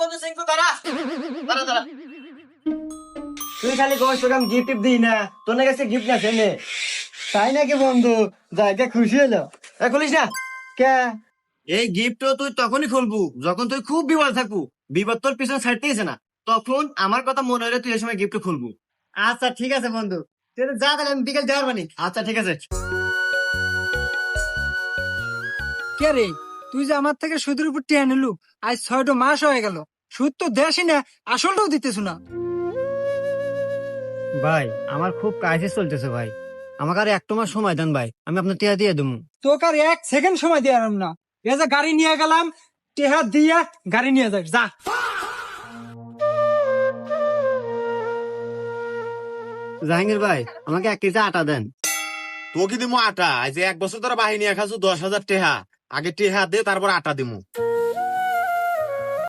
বন্ধু সিংকু দাঁড়া দাঁড়া দাঁড়া। তুই খালি কষ্ট কাম গিফট দিই না, তোর কাছে গিফট আছে নে। তাই নাকি বন্ধু? জায়গা খুশি হলো। খুলিস না কে? এই গিফট তুই তখনই খুলবু যখন তুই খুব বিপদ থাকবু, বিপদ তোর পিছনে ছাড়তেইছে না, তখন আমার কথা মনে হলে তুই এই সময় গিফট খুলবু। আচ্ছা ঠিক আছে বন্ধু, তুই যা, তাহলে আমি বিকেল যাওয়ার বানি। আচ্ছা ঠিক আছে। কে রে, তুই যে আমার থেকে সুদের উপর টেনে নিলু, আজ 6টা মাস হয়ে গেল, সুদ তো দেশই না, আসলটাও দিতেছ না। ভাই আমার খুব ক্রাইসিস চলতেছে ভাই, আমাকে আর একটু মাস সময় দেন ভাই, আমি আপনার টিয়া দিয়ে দেবো। তোকে আর 1 সেকেন্ড সময় দিয়ে আরাম না। এ যে গাড়ি নিয়ে গেলাম, টেহা দিয়া গাড়ি নিয়ে যাস যা। জাহাঙ্গীর ভাই আমাকে 1 কেজি আটা দেন। তোকে দিমু আটা, আজ 1 বছর ধরে বাহিনী খাচ্ছু 10,000 টেহা, আগে টেহা দে তারপর আটা দিমু।